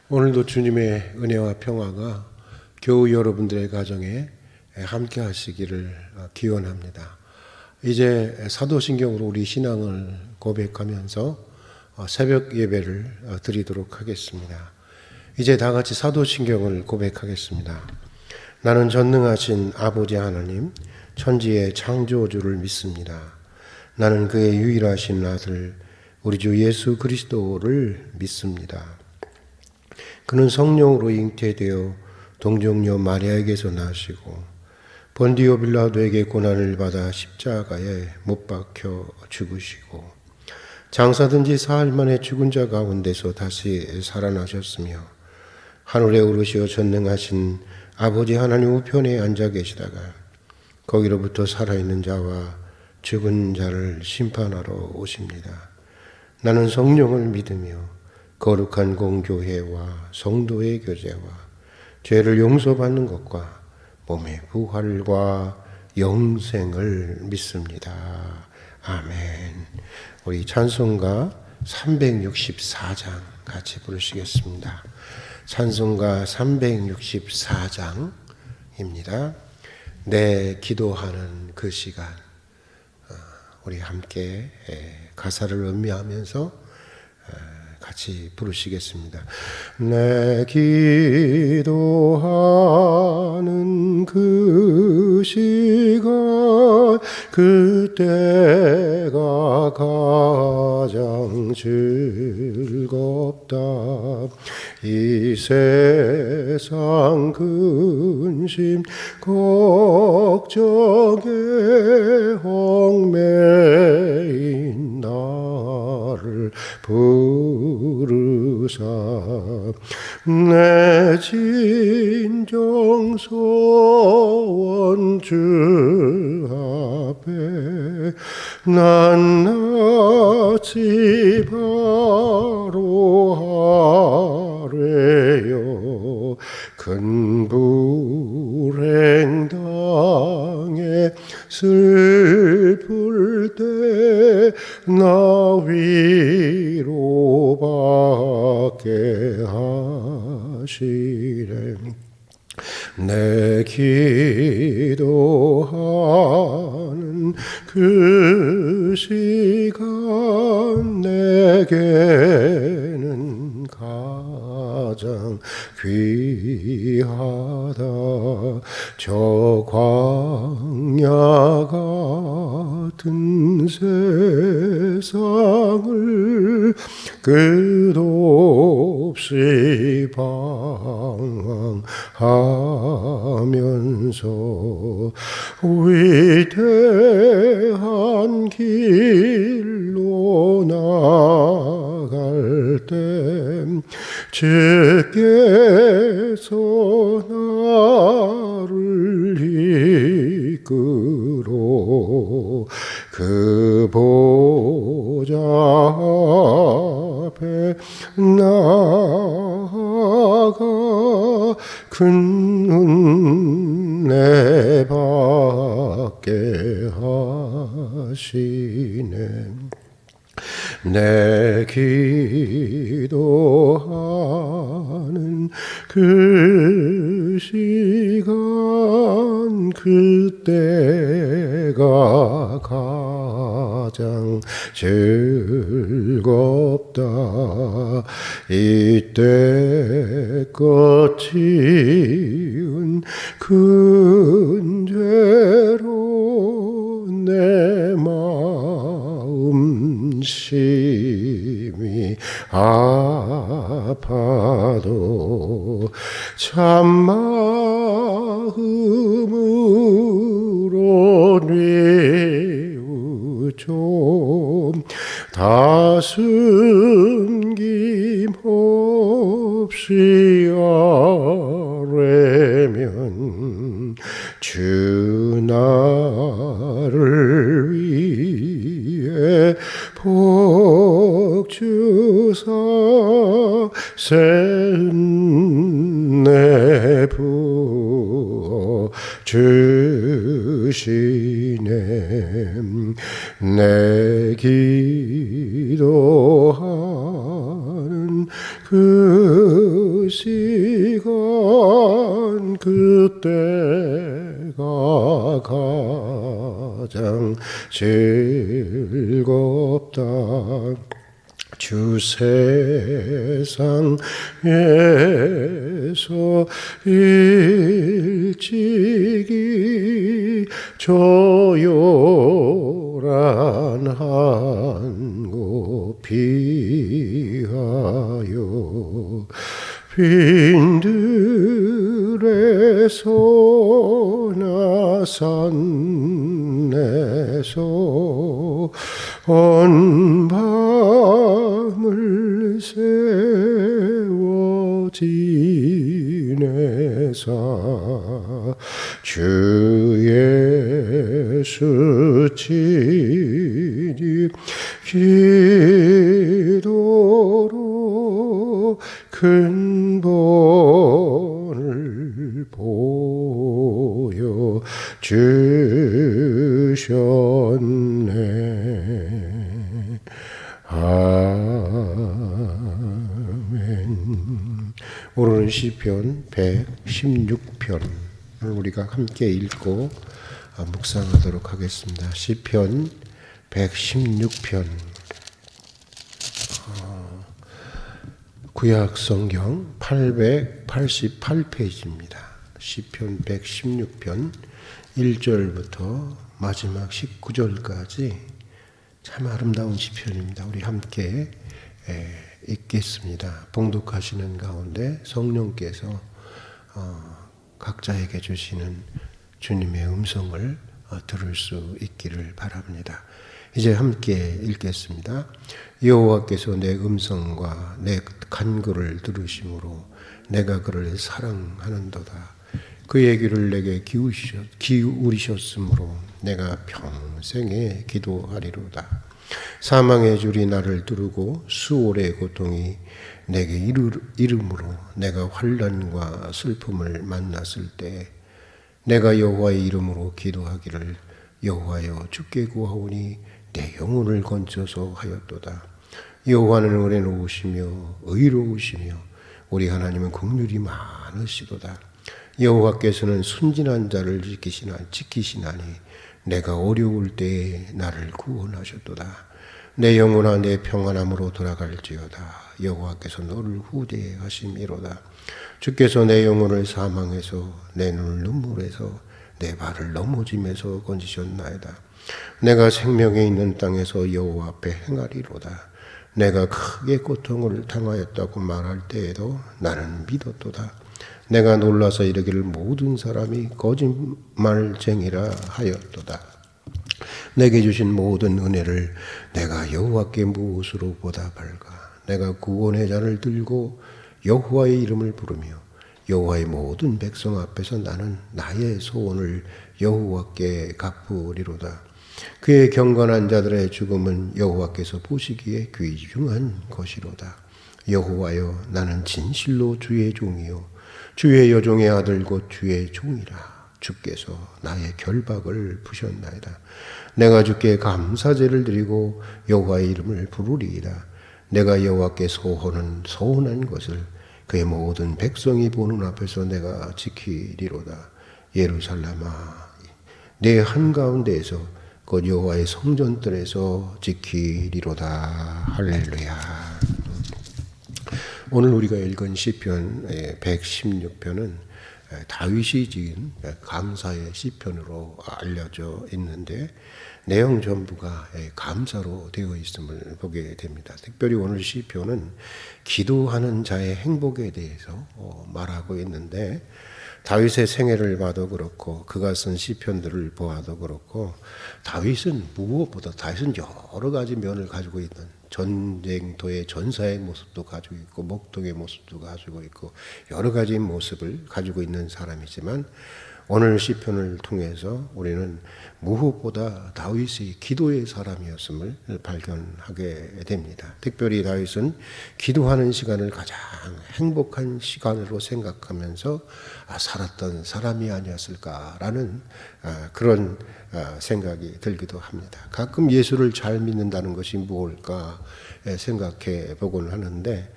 오늘도 주님의 은혜와 평화가 교우 여러분들의 가정에 함께 하시기를 기원합니다. 이제 사도신경으로 우리 신앙을 고백하면서 새벽 예배를 드리도록 하겠습니다. 이제 다 같이 사도신경을 고백하겠습니다. 나는 전능하신 아버지 하나님, 천지의 창조주를 믿습니다. 나는 그의 유일하신 아들, 우리 주 예수 그리스도를 믿습니다. 그는 성령으로 잉태되어 동정녀 마리아에게서 나시고 본디오 빌라도에게 고난을 받아 십자가에 못 박혀 죽으시고 장사된 지 사흘 만에 죽은 자 가운데서 다시 살아나셨으며 하늘에 오르시어 전능하신 아버지 하나님 우편에 앉아 계시다가 거기로부터 살아있는 자와 죽은 자를 심판하러 오십니다. 나는 성령을 믿으며 거룩한 공교회와 성도의 교제와 죄를 용서받는 것과 몸의 부활과 영생을 믿습니다. 아멘. 우리 찬송가 364장 같이 부르시겠습니다. 찬송가 364장입니다. 내 기도하는 그 시간, 우리 함께 가사를 음미하면서 같이 부르시겠습니다. 내 기도하는 그 시간, 그때가 가장 즐겁다. 이 세상 근심 걱정에 얽매인 나를 부르사 내 진정 소원 주 앞에 낱낱이 바로 하래요. 큰 불행 당해 슬플 때 나 위로받게 하시래. 내 기도하는 그 시간 내게는 가장 귀하다. 저 광야 같은 세상을 끝없이 방황하면서 위대한 길로 나갈 때 주께서 나를 이끌어 그 보좌 앞에 나아가 큰 은혜 받게 하시네. 내 기도하는 그 시간 그때가 가장 즐겁다. 이때 거치운 큰 죄로 내 마음 심히 아파도 참 마음으로 뉘우쳐 다슴김 없이 아뢰면 주 나를 위해 복 주사 새 은혜 부어 주시네. 내 기도하는 그 그 시간 그때가 가장 즐겁다. 주 세상에서 일찍이 조용한 한 곳 피하여 빈들의 소나 산에서 온 밤을 세워 지내사 주 예수 친히 기도로 큰 본을 보여 주셨네. 아멘. 오늘은 시편 116편을 우리가 함께 읽고 묵상하도록 하겠습니다. 시편 116편, 구약 성경 888페이지입니다. 시편 116편 1절부터 마지막 19절까지 참 아름다운 시편입니다. 우리 함께 읽겠습니다. 봉독하시는 가운데 성령께서 각자에게 주시는 주님의 음성을 들을 수 있기를 바랍니다. 이제 함께 읽겠습니다. 여호와께서 내 음성과 내 간구를 들으심으로 내가 그를 사랑하는도다. 그의 귀를 내게 기울이셨으므로 내가 평생에 기도하리로다. 사망의 줄이 나를 두르고 수월의 고통이 내게 이름으로 내가 환난과 슬픔을 만났을 때 내가 여호와의 이름으로 기도하기를 여호와여 주께 구하오니 내 영혼을 건져서 하였도다. 여호와는 은혜로우시며 의로우시며 우리 하나님은 긍휼이 많으시도다. 여호와께서는 순진한 자를 지키시나니 내가 어려울 때에 나를 구원하셨도다. 내 영혼아 내 평안함으로 돌아갈지어다. 여호와께서 너를 후대하심이로다. 주께서 내 영혼을 사망에서 내 눈을 눈물에서 내 발을 넘어짐에서 건지셨나이다. 내가 생명에 있는 땅에서 여호와 앞에 행하리로다. 내가 크게 고통을 당하였다고 말할 때에도 나는 믿었도다. 내가 놀라서 이르기를 모든 사람이 거짓말쟁이라 하였도다. 내게 주신 모든 은혜를 내가 여호와께 무엇으로 보답할까? 내가 구원의 잔을 들고 여호와의 이름을 부르며 여호와의 모든 백성 앞에서 나는 나의 소원을 여호와께 갚으리로다. 그의 경건한 자들의 죽음은 여호와께서 보시기에 귀중한 것이로다. 여호와여 나는 진실로 주의 종이요 주의 여종의 아들 곧 주의 종이라. 주께서 나의 결박을 푸셨나이다. 내가 주께 감사제를 드리고 여호와의 이름을 부르리이다. 내가 여호와께 소원한 것을 그의 모든 백성이 보는 앞에서 내가 지키리로다. 예루살렘아 내 한가운데에서 곧 여호와의 성전들에서 지키리로다. 할렐루야. 오늘 우리가 읽은 시편 116편은 다윗이 지은 감사의 시편으로 알려져 있는데 내용 전부가 감사로 되어 있음을 보게 됩니다. 특별히 오늘 시편은 기도하는 자의 행복에 대해서 말하고 있는데 다윗의 생애를 봐도 그렇고 그가 쓴 시편들을 보아도 그렇고 다윗은 여러 가지 면을 가지고 있는 전쟁터의 전사의 모습도 가지고 있고 목동의 모습도 가지고 있고 여러 가지 모습을 가지고 있는 사람이지만 오늘 시편을 통해서 우리는 무엇보다 다윗이 기도의 사람이었음을 발견하게 됩니다. 특별히 다윗은 기도하는 시간을 가장 행복한 시간으로 생각하면서 살았던 사람이 아니었을까라는 그런 생각이 들기도 합니다. 가끔 예수를 잘 믿는다는 것이 무엇일까 생각해 보곤 하는데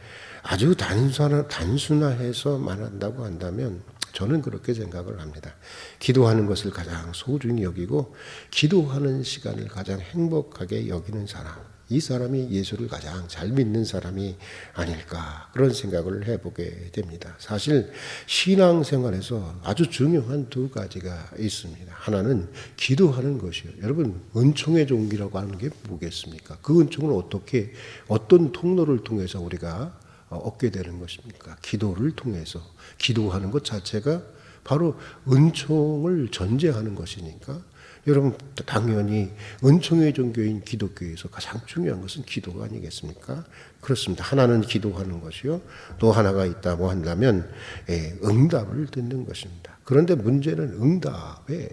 아주 단순화해서 말한다고 한다면 저는 그렇게 생각을 합니다. 기도하는 것을 가장 소중히 여기고 기도하는 시간을 가장 행복하게 여기는 사람, 이 사람이 예수를 가장 잘 믿는 사람이 아닐까, 그런 생각을 해보게 됩니다. 사실 신앙생활에서 아주 중요한 두 가지가 있습니다. 하나는 기도하는 것이요. 여러분, 은총의 종기라고 하는 게 뭐겠습니까? 그 은총을 어떻게, 어떤 통로를 통해서 우리가 얻게 되는 것입니까? 기도를 통해서. 기도하는 것 자체가 바로 은총을 전제하는 것이니까 여러분, 당연히 은총의 종교인 기독교에서 가장 중요한 것은 기도가 아니겠습니까? 그렇습니다. 하나는 기도하는 것이요, 또 하나가 있다고 한다면 응답을 듣는 것입니다. 그런데 문제는 응답에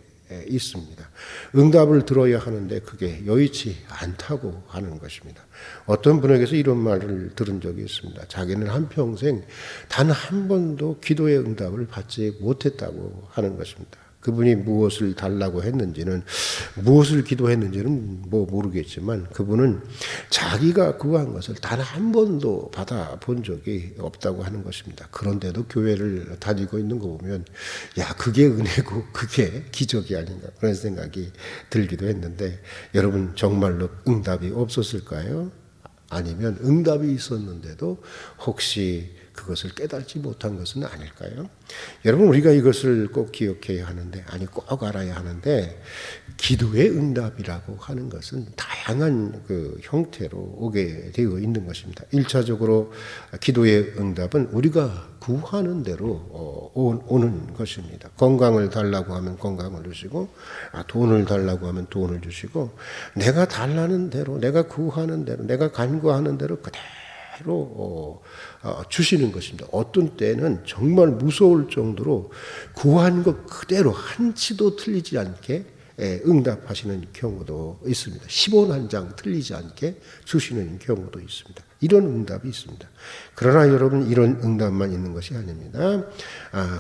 있습니다. 응답을 들어야 하는데 그게 여의치 않다고 하는 것입니다. 어떤 분에게서 이런 말을 들은 적이 있습니다. 자기는 한평생 단 한 번도 기도의 응답을 받지 못했다고 하는 것입니다. 그분이 무엇을 달라고 했는지는, 무엇을 기도했는지는 모르겠지만 그분은 자기가 구한 것을 단 한 번도 받아본 적이 없다고 하는 것입니다. 그런데도 교회를 다니고 있는 거 보면 야, 그게 은혜고 그게 기적이 아닌가, 그런 생각이 들기도 했는데, 여러분 정말로 응답이 없었을까요? 아니면 응답이 있었는데도 혹시 그것을 깨닫지 못한 것은 아닐까요? 여러분, 우리가 이것을 꼭 기억해야 하는데, 아니 꼭 알아야 하는데, 기도의 응답이라고 하는 것은 다양한 그 형태로 오게 되어 있는 것입니다. 1차적으로 기도의 응답은 우리가 구하는 대로 오는 것입니다. 건강을 달라고 하면 건강을 주시고, 돈을 달라고 하면 돈을 주시고, 내가 달라는 대로, 내가 구하는 대로, 내가 간구하는 대로 그대로 주시는 것입니다. 어떤 때는 정말 무서울 정도로 구한 것 그대로 한치도 틀리지 않게 응답하시는 경우도 있습니다. 10원 한 장 틀리지 않게 주시는 경우도 있습니다. 이런 응답이 있습니다. 그러나 여러분, 이런 응답만 있는 것이 아닙니다.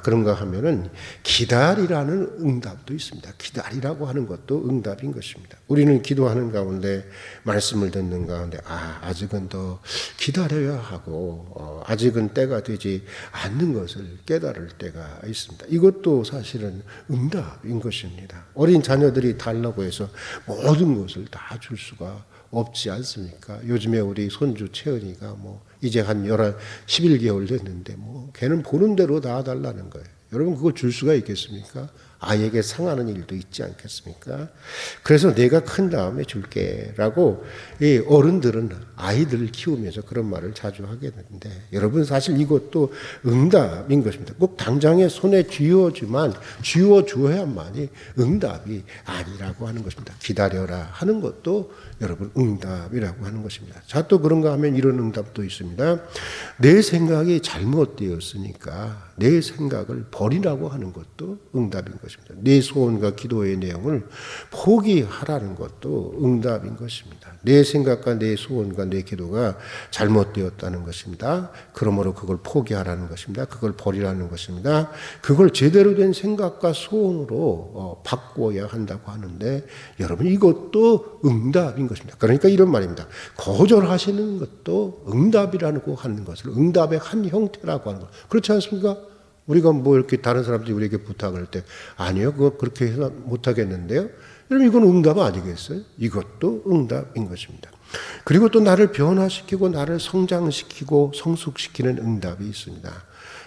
그런가 하면은 기다리라는 응답도 있습니다. 기다리라고 하는 것도 응답인 것입니다. 우리는 기도하는 가운데, 말씀을 듣는 가운데 아직은 더 기다려야 하고 아직은 때가 되지 않는 것을 깨달을 때가 있습니다. 이것도 사실은 응답인 것입니다. 어린 자녀들이 달라고 해서 모든 것을 다 줄 수가 없지 않습니까? 요즘에 우리 손주 채은이가 이제 한 11개월 됐는데 걔는 보는 대로 다 달라는 거예요. 여러분, 그거 줄 수가 있겠습니까? 아이에게 상하는 일도 있지 않겠습니까? 그래서 내가 큰 다음에 줄게라고 이 어른들은 아이들을 키우면서 그런 말을 자주 하게 되는데, 여러분 사실 이것도 응답인 것입니다. 꼭 당장에 손에 쥐어줘야만이 응답이 아니라고 하는 것입니다. 기다려라 하는 것도 여러분 응답이라고 하는 것입니다. 자, 또 그런가 하면 이런 응답도 있습니다. 내 생각이 잘못되었으니까 내 생각을 버리라고 하는 것도 응답인 것입니다. 내 소원과 기도의 내용을 포기하라는 것도 응답인 것입니다. 내 생각과 내 소원과 내 기도가 잘못되었다는 것입니다. 그러므로 그걸 포기하라는 것입니다. 그걸 버리라는 것입니다. 그걸 제대로 된 생각과 소원으로 바꿔야 한다고 하는데, 여러분 이것도 응답인 것입니다. 그러니까 이런 말입니다. 거절하시는 것도 응답이라고 하는 것을 응답의 한 형태라고 하는 것. 그렇지 않습니까? 우리가 이렇게 다른 사람들이 우리에게 부탁을 할 때, 아니요, 그거 그렇게 해서 못하겠는데요. 여러분, 이건 응답 아니겠어요? 이것도 응답인 것입니다. 그리고 또 나를 변화시키고 나를 성장시키고 성숙시키는 응답이 있습니다.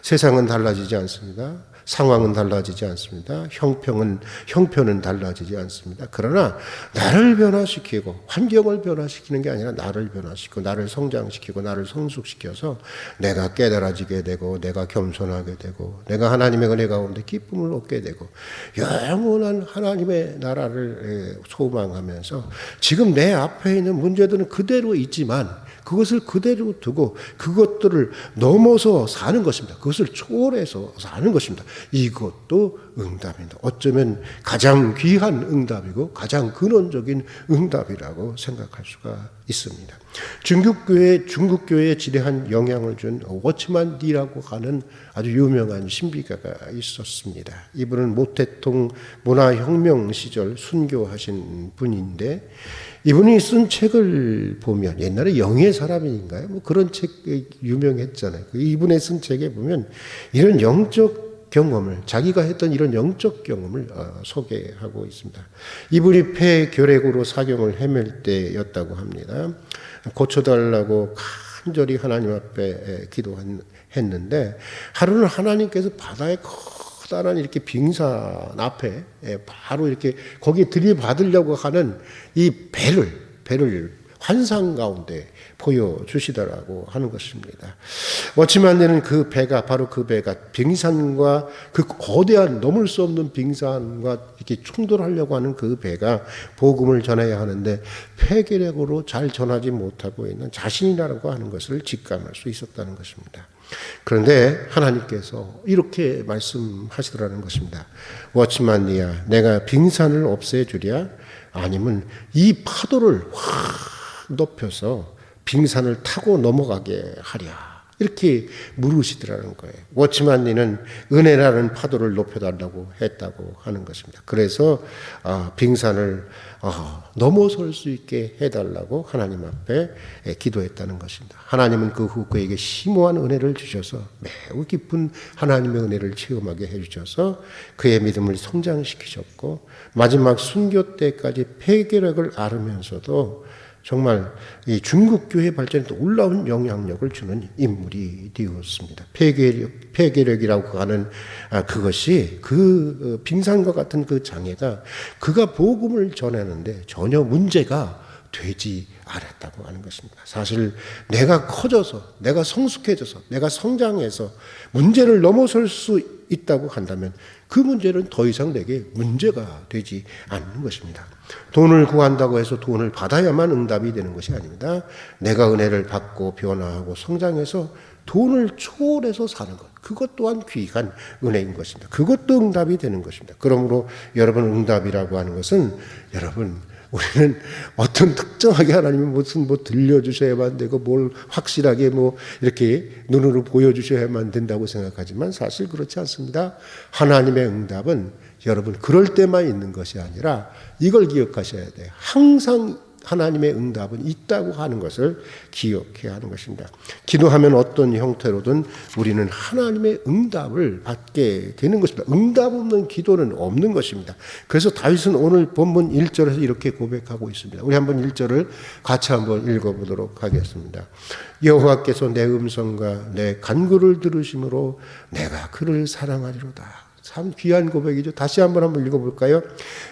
세상은 달라지지 않습니다. 상황은 달라지지 않습니다. 형편은 달라지지 않습니다. 그러나 나를 변화시키고 환경을 변화시키는 게 아니라 나를 변화시키고 나를 성장시키고 나를 성숙시켜서 내가 깨달아지게 되고 내가 겸손하게 되고 내가 하나님의 은혜 가운데 기쁨을 얻게 되고 영원한 하나님의 나라를 소망하면서 지금 내 앞에 있는 문제들은 그대로 있지만 그것을 그대로 두고 그것들을 넘어서 사는 것입니다. 그것을 초월해서 사는 것입니다. 이것도 응답입니다. 어쩌면 가장 귀한 응답이고 가장 근원적인 응답이라고 생각할 수가 있습니다. 중국교회에 지대한 영향을 준 워치만 리라고 하는 아주 유명한 신비가가 있었습니다. 이분은 모태통 문화혁명 시절 순교하신 분인데 이분이 쓴 책을 보면 옛날에 영의 사람인가요? 뭐 그런 책 유명했잖아요. 이분의 쓴 책에 보면 이런 영적 경험을 자기가 했던 이런 영적 경험을 소개하고 있습니다. 이분이 폐결핵으로 사경을 헤맬 때였다고 합니다. 고쳐달라고 간절히 하나님 앞에 기도했는데 하루는 하나님께서 바다에 커다란 이렇게 빙산 앞에 바로 이렇게 거기에 들이받으려고 하는 이 배를 환상 가운데 보여주시더라고 하는 것입니다. 워치만네는 그 배가 바로 그 배가 빙산과 그 거대한 넘을 수 없는 빙산과 이렇게 충돌하려고 하는 그 배가 복음을 전해야 하는데 폐결핵으로 잘 전하지 못하고 있는 자신이라고 하는 것을 직감할 수 있었다는 것입니다. 그런데 하나님께서 이렇게 말씀하시더라는 것입니다. 워치만니야, 내가 빙산을 없애주랴? 아니면 이 파도를 확 높여서 빙산을 타고 넘어가게 하랴? 이렇게 물으시더라는 거예요. 워치만니는 은혜라는 파도를 높여달라고 했다고 하는 것입니다. 그래서 빙산을 넘어설 수 있게 해달라고 하나님 앞에 기도했다는 것입니다. 하나님은 그 후 그에게 심오한 은혜를 주셔서 매우 깊은 하나님의 은혜를 체험하게 해주셔서 그의 믿음을 성장시키셨고 마지막 순교 때까지 폐결핵을 앓으면서도 정말 이 중국 교회 발전에 놀라운 영향력을 주는 인물이 되었습니다. 폐결핵이라고 하는 그것이 그 빙산과 같은 그 장애가 그가 복음을 전하는데 전혀 문제가 되지 않았다고 하는 것입니다. 사실 내가 커져서 내가 성숙해져서 내가 성장해서 문제를 넘어설 수 있다고 한다면 그 문제는 더 이상 내게 문제가 되지 않는 것입니다. 돈을 구한다고 해서 돈을 받아야만 응답이 되는 것이 아닙니다. 내가 은혜를 받고 변화하고 성장해서 돈을 초월해서 사는 것, 그것 또한 귀한 은혜인 것입니다. 그것도 응답이 되는 것입니다. 그러므로 여러분, 응답이라고 하는 것은 우리는 어떤 특정하게 하나님이 무슨 들려주셔야만 되고 뭘 확실하게 이렇게 눈으로 보여주셔야만 된다고 생각하지만 사실 그렇지 않습니다. 하나님의 응답은 여러분 그럴 때만 있는 것이 아니라 이걸 기억하셔야 돼요. 항상 하나님의 응답은 있다고 하는 것을 기억해야 하는 것입니다. 기도하면 어떤 형태로든 우리는 하나님의 응답을 받게 되는 것입니다. 응답 없는 기도는 없는 것입니다. 그래서 다윗은 오늘 본문 1절에서 이렇게 고백하고 있습니다. 우리 한번 1절을 같이 한번 읽어보도록 하겠습니다. 여호와께서 내 음성과 내 간구를 들으심으로 내가 그를 사랑하리로다. 참 귀한 고백이죠. 다시 한번 읽어볼까요?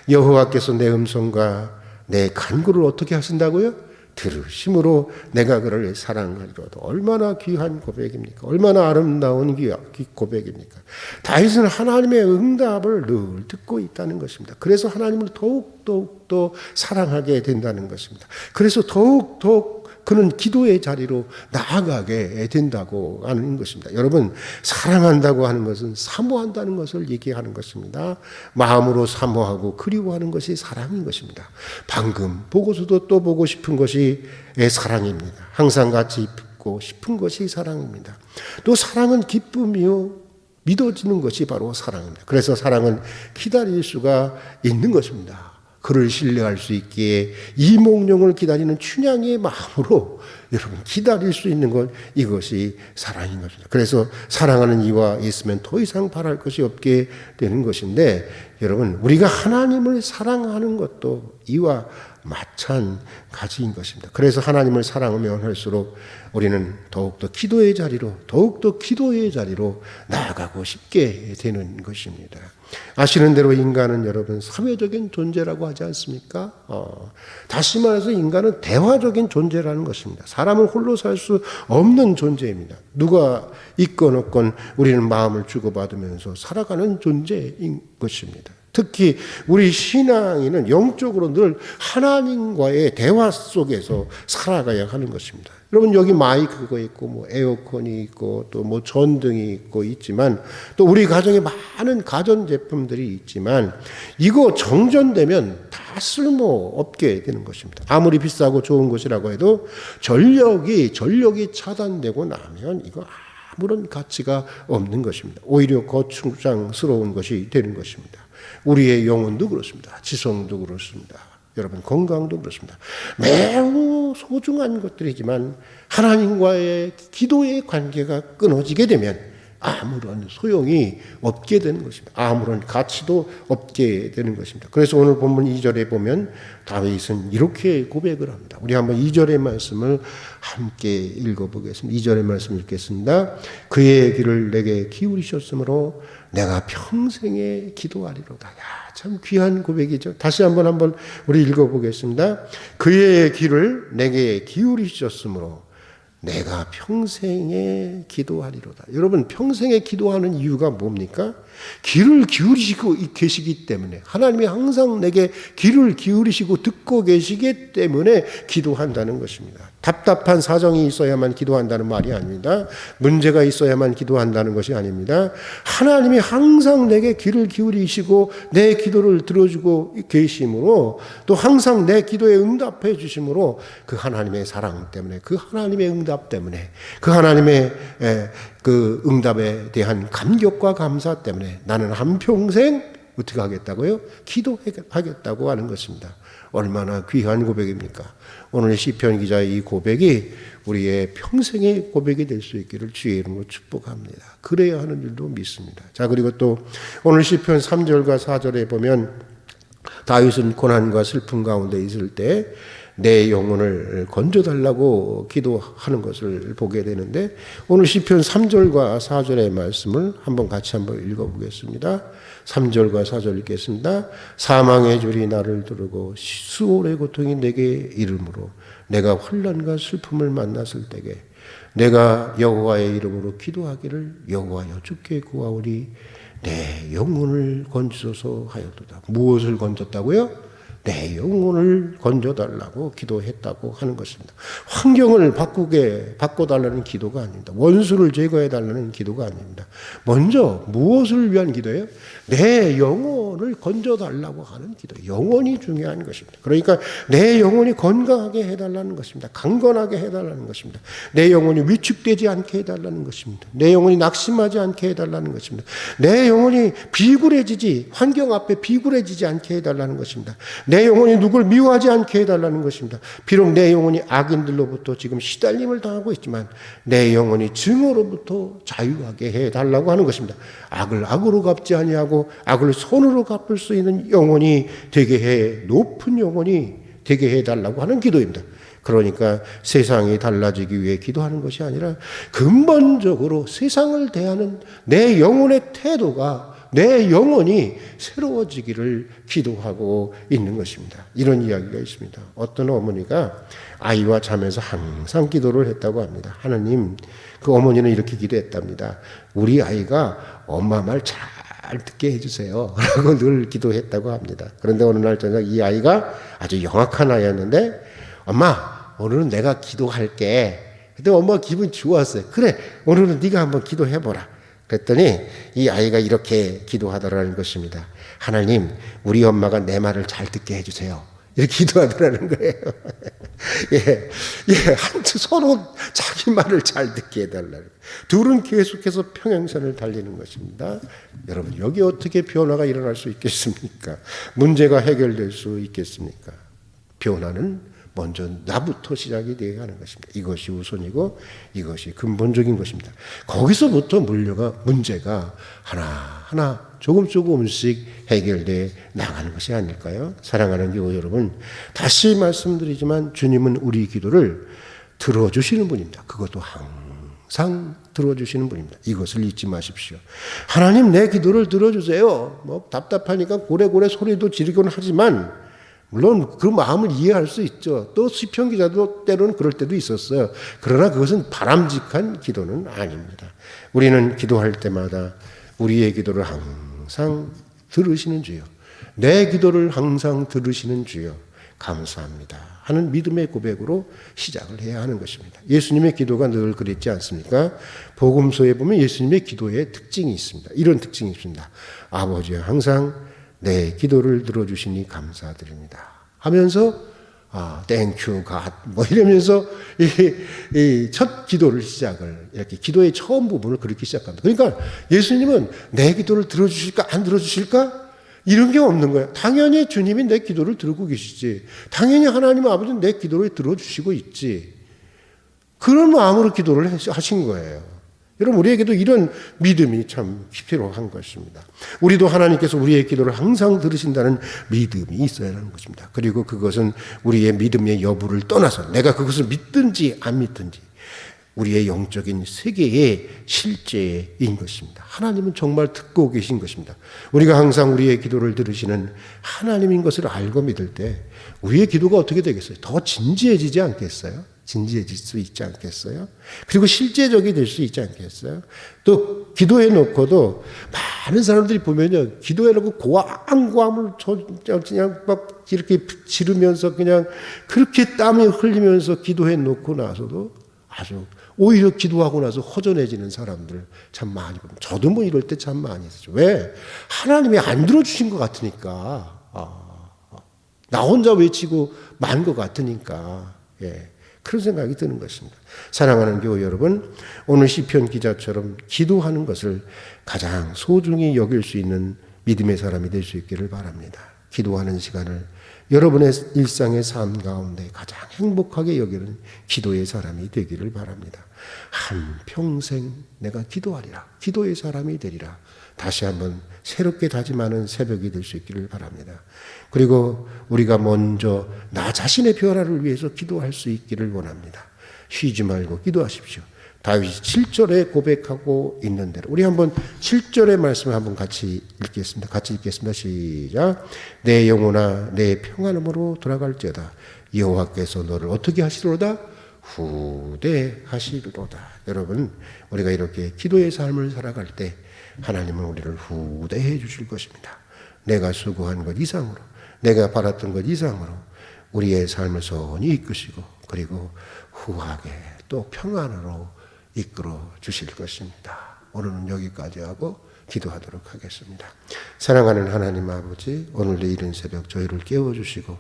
여호와께서 내 음성과 내 간구를 어떻게 하신다고요? 들으심으로 내가 그를 사랑하리로다. 얼마나 귀한 고백입니까? 얼마나 아름다운 고백입니까? 다윗은 하나님의 응답을 늘 듣고 있다는 것입니다. 그래서 하나님을 더욱 더 사랑하게 된다는 것입니다. 그래서 더욱 그는 기도의 자리로 나아가게 된다고 하는 것입니다. 여러분, 사랑한다고 하는 것은 사모한다는 것을 얘기하는 것입니다. 마음으로 사모하고 그리워하는 것이 사랑인 것입니다. 방금 보고서도 또 보고 싶은 것이 사랑입니다. 항상 같이 있고 싶은 것이 사랑입니다. 또 사랑은 기쁨이요 믿어지는 것이 바로 사랑입니다. 그래서 사랑은 기다릴 수가 있는 것입니다. 그를 신뢰할 수 있기에 이몽룡을 기다리는 춘향의 마음으로 여러분 기다릴 수 있는 것, 이것이 사랑인 것입니다. 그래서 사랑하는 이와 있으면 더 이상 바랄 것이 없게 되는 것인데, 여러분 우리가 하나님을 사랑하는 것도 이와 마찬가지인 것입니다. 그래서 하나님을 사랑하면 할수록 우리는 더욱더 기도의 자리로 나아가고 싶게 되는 것입니다. 아시는 대로 인간은 여러분 사회적인 존재라고 하지 않습니까? 다시 말해서 인간은 대화적인 존재라는 것입니다. 사람은 홀로 살 수 없는 존재입니다. 누가 있건 없건 우리는 마음을 주고받으면서 살아가는 존재인 것입니다. 특히 우리 신앙인은 영적으로 늘 하나님과의 대화 속에서 살아가야 하는 것입니다. 여러분 여기 마이크가 있고 에어컨이 있고 또 전등이 있지만 또 우리 가정에 많은 가전 제품들이 있지만 이거 정전되면 다 쓸모 없게 되는 것입니다. 아무리 비싸고 좋은 것이라고 해도 전력이 차단되고 나면 이거 아무런 가치가 없는 것입니다. 오히려 거추장스러운 것이 되는 것입니다. 우리의 영혼도 그렇습니다. 지성도 그렇습니다. 여러분 건강도 그렇습니다. 매우 소중한 것들이지만 하나님과의 기도의 관계가 끊어지게 되면 아무런 소용이 없게 되는 것입니다. 아무런 가치도 없게 되는 것입니다. 그래서 오늘 본문 2절에 보면 다윗은 이렇게 고백을 합니다. 우리 한번 2절의 말씀을 함께 읽어보겠습니다. 2절의 말씀 읽겠습니다. 그의 귀를 내게 기울이셨으므로 내가 평생에 기도하리로다. 야, 참 귀한 고백이죠. 다시 한번 우리 읽어보겠습니다. 그의 귀를 내게 기울이셨으므로 내가 평생에 기도하리로다. 여러분, 평생에 기도하는 이유가 뭡니까? 귀를 기울이시고 계시기 때문에, 하나님이 항상 내게 귀를 기울이시고 듣고 계시기 때문에 기도한다는 것입니다. 답답한 사정이 있어야만 기도한다는 말이 아닙니다. 문제가 있어야만 기도한다는 것이 아닙니다. 하나님이 항상 내게 귀를 기울이시고 내 기도를 들어주고 계심으로, 또 항상 내 기도에 응답해 주심으로, 그 하나님의 사랑 때문에, 그 하나님의 응답 때문에, 그 하나님의 그 응답에 대한 감격과 감사 때문에 나는 한평생 어떻게 하겠다고요? 기도하겠다고 하는 것입니다. 얼마나 귀한 고백입니까? 오늘 시편 기자의 이 고백이 우리의 평생의 고백이 될 수 있기를 주의 이름으로 축복합니다. 그래야 하는 줄도 믿습니다. 자, 그리고 또 오늘 시편 3절과 4절에 보면 다윗은 고난과 슬픔 가운데 있을 때 내 영혼을 건져달라고 기도하는 것을 보게 되는데, 오늘 시편 3절과 4절의 말씀을 같이 읽어보겠습니다. 3절과 4절 읽겠습니다. 사망의 줄이 나를 두르고 수월의 고통이 내게 이름으로 내가 환난과 슬픔을 만났을 때에 내가 여호와의 이름으로 기도하기를 여호와여 주께 구하오니 내 영혼을 건지소서 하였도다. 무엇을 건졌다고요? 내 영혼을 건져달라고 기도했다고 하는 것입니다. 환경을 바꿔달라는 기도가 아닙니다. 원수를 제거해달라는 기도가 아닙니다. 먼저 무엇을 위한 기도예요? 내 영혼을 건져달라고 하는 기도. 영혼이 중요한 것입니다. 그러니까 내 영혼이 건강하게 해달라는 것입니다. 강건하게 해달라는 것입니다. 내 영혼이 위축되지 않게 해달라는 것입니다. 내 영혼이 낙심하지 않게 해달라는 것입니다. 내 영혼이 환경 앞에 비굴해지지 않게 해달라는 것입니다. 내 영혼이 누굴 미워하지 않게 해달라는 것입니다. 비록 내 영혼이 악인들로부터 지금 시달림을 당하고 있지만 내 영혼이 증오로부터 자유하게 해달라고 하는 것입니다. 악을 악으로 갚지 아니하고 악을 손으로 갚을 수 있는 영혼이 되게 해, 높은 영혼이 되게 해달라고 하는 기도입니다. 그러니까 세상이 달라지기 위해 기도하는 것이 아니라 근본적으로 세상을 대하는 내 영혼의 태도가, 내 영혼이 새로워지기를 기도하고 있는 것입니다. 이런 이야기가 있습니다. 어떤 어머니가 아이와 자면서 항상 기도를 했다고 합니다. 하나님, 그 어머니는 이렇게 기도했답니다. 우리 아이가 엄마 말 잘 듣게 해주세요 라고 늘 기도했다고 합니다. 그런데 어느 날 저녁 이 아이가 아주 영악한 아이였는데, 엄마, 오늘은 내가 기도할게. 그때 엄마가 기분이 좋았어요. 그래, 오늘은 네가 한번 기도해보라. 그랬더니 이 아이가 이렇게 기도하더라는 것입니다. 하나님, 우리 엄마가 내 말을 잘 듣게 해주세요. 이렇게 기도하더라는 거예요. 서로 자기 말을 잘 듣게 해달라는 거예요. 둘은 계속해서 평행선을 달리는 것입니다. 여러분, 여기 어떻게 변화가 일어날 수 있겠습니까? 문제가 해결될 수 있겠습니까? 변화는 먼저 나부터 시작이 되어야 하는 것입니다. 이것이 우선이고 이것이 근본적인 것입니다. 거기서부터 문제가 하나하나 조금씩 해결되어 나가는 것이 아닐까요? 사랑하는 교우 여러분, 다시 말씀드리지만 주님은 우리 기도를 들어주시는 분입니다. 그것도 항상 들어주시는 분입니다. 이것을 잊지 마십시오. 하나님, 내 기도를 들어주세요. 답답하니까 고래고래 소리도 지르곤 하지만, 물론 그 마음을 이해할 수 있죠. 또 시편 기자도 때로는 그럴 때도 있었어요. 그러나 그것은 바람직한 기도는 아닙니다. 우리는 기도할 때마다 우리의 기도를 항상 들으시는 주여, 내 기도를 항상 들으시는 주여 감사합니다 하는 믿음의 고백으로 시작을 해야 하는 것입니다. 예수님의 기도가 늘 그랬지 않습니까? 복음서에 보면 예수님의 기도의 특징이 있습니다. 이런 특징이 있습니다. 아버지여, 항상 내 기도를 들어주시니 감사드립니다 하면서 땡큐 갓 이러면서 이 첫 기도를 시작을, 이렇게 기도의 처음 부분을 그렇게 시작합니다. 그러니까 예수님은 내 기도를 들어주실까 안 들어주실까, 이런 게 없는 거예요. 당연히 주님이 내 기도를 들고 계시지. 당연히 하나님 아버지는 내 기도를 들어주시고 있지. 그런 마음으로 기도를 하신 거예요. 여러분, 우리에게도 이런 믿음이 참 필요한 것입니다. 우리도 하나님께서 우리의 기도를 항상 들으신다는 믿음이 있어야 하는 것입니다. 그리고 그것은 우리의 믿음의 여부를 떠나서 내가 그것을 믿든지 안 믿든지 우리의 영적인 세계의 실제인 것입니다. 하나님은 정말 듣고 계신 것입니다. 우리가 항상 우리의 기도를 들으시는 하나님인 것을 알고 믿을 때 우리의 기도가 어떻게 되겠어요? 더 진지해지지 않겠어요? 진지해질 수 있지 않겠어요? 그리고 실제적이 될 수 있지 않겠어요? 또 기도해 놓고도 많은 사람들이 보면요, 기도해 놓고 고함고함을 그냥 막 이렇게 지르면서 그냥 그렇게 땀이 흘리면서 기도해 놓고 나서도 아주 오히려 기도하고 나서 허전해지는 사람들 참 많이 봅니다. 저도 뭐 이럴 때 참 많이 있었죠. 왜? 하나님이 안 들어주신 것 같으니까. 나 혼자 외치고 만 것 같으니까. 예. 그런 생각이 드는 것입니다. 사랑하는 교회 여러분, 오늘 시편 기자처럼 기도하는 것을 가장 소중히 여길 수 있는 믿음의 사람이 될 수 있기를 바랍니다. 기도하는 시간을 여러분의 일상의 삶 가운데 가장 행복하게 여기는 기도의 사람이 되기를 바랍니다. 한평생 내가 기도하리라. 기도의 사람이 되리라. 다시 한번 새롭게 다짐하는 새벽이 될 수 있기를 바랍니다. 그리고 우리가 먼저 나 자신의 변화를 위해서 기도할 수 있기를 원합니다. 쉬지 말고 기도하십시오. 다윗이 7절에 고백하고 있는 대로 우리 한번 7절의 말씀을 한번 같이 읽겠습니다. 시작. 내 영혼아 내 평안함으로 돌아갈지어다. 여호와께서 너를 어떻게 하시리로다? 후대하시리로다. 여러분, 우리가 이렇게 기도의 삶을 살아갈 때 하나님은 우리를 후대해 주실 것입니다. 내가 수고한 것 이상으로, 내가 바랐던 것 이상으로 우리의 삶을 선히 이끄시고 그리고 후하게 또 평안으로 이끌어 주실 것입니다. 오늘은 여기까지 하고 기도하도록 하겠습니다. 사랑하는 하나님 아버지, 오늘도 이른 새벽 저희를 깨워주시고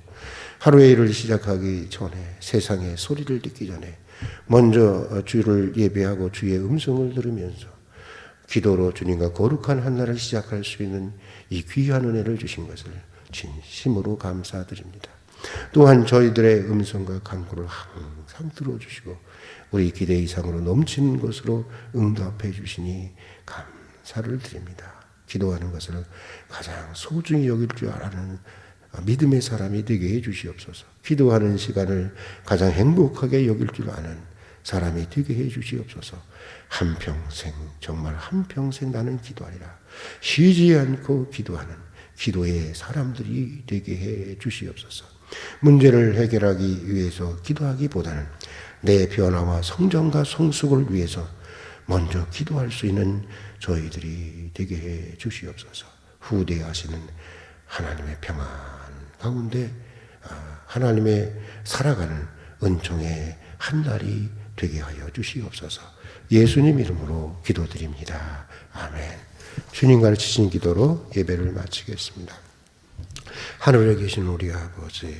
하루의 일을 시작하기 전에 세상의 소리를 듣기 전에 먼저 주를 예배하고 주의 음성을 들으면서 기도로 주님과 거룩한 한 날을 시작할 수 있는 이 귀한 은혜를 주신 것을 진심으로 감사드립니다. 또한 저희들의 음성과 간구를 항상 들어주시고 우리 기대 이상으로 넘치는 것으로 응답해 주시니 감사를 드립니다. 기도하는 것을 가장 소중히 여길 줄 아는 믿음의 사람이 되게 해 주시옵소서. 기도하는 시간을 가장 행복하게 여길 줄 아는 사람이 되게 해 주시옵소서. 한평생, 정말 한평생 나는 기도하리라. 쉬지 않고 기도하는 기도의 사람들이 되게 해 주시옵소서. 문제를 해결하기 위해서 기도하기보다는 내 변화와 성장과 성숙을 위해서 먼저 기도할 수 있는 저희들이 되게 해 주시옵소서. 후대하시는 하나님의 평안 가운데 하나님의 살아가는 은총의 한 날이 되게 하여 주시옵소서. 예수님 이름으로 기도드립니다. 아멘. 주님 가르치신 기도로 예배를 마치겠습니다. 하늘에 계신 우리 아버지,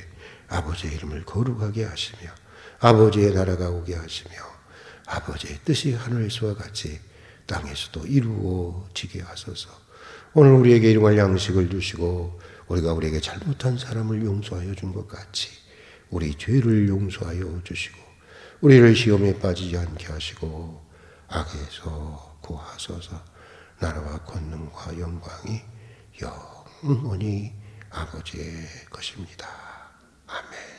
아버지의 이름을 거룩하게 하시며 아버지의 나라가 오게 하시며 아버지의 뜻이 하늘에서와 같이 땅에서도 이루어지게 하소서. 오늘 우리에게 일용할 양식을 주시고 우리가 우리에게 잘못한 사람을 용서하여 준 것 같이 우리 죄를 용서하여 주시고 우리를 시험에 빠지지 않게 하시고 악에서 구하소서. 나라와 권능과 영광이 영원히 아버지의 것입니다. 아멘.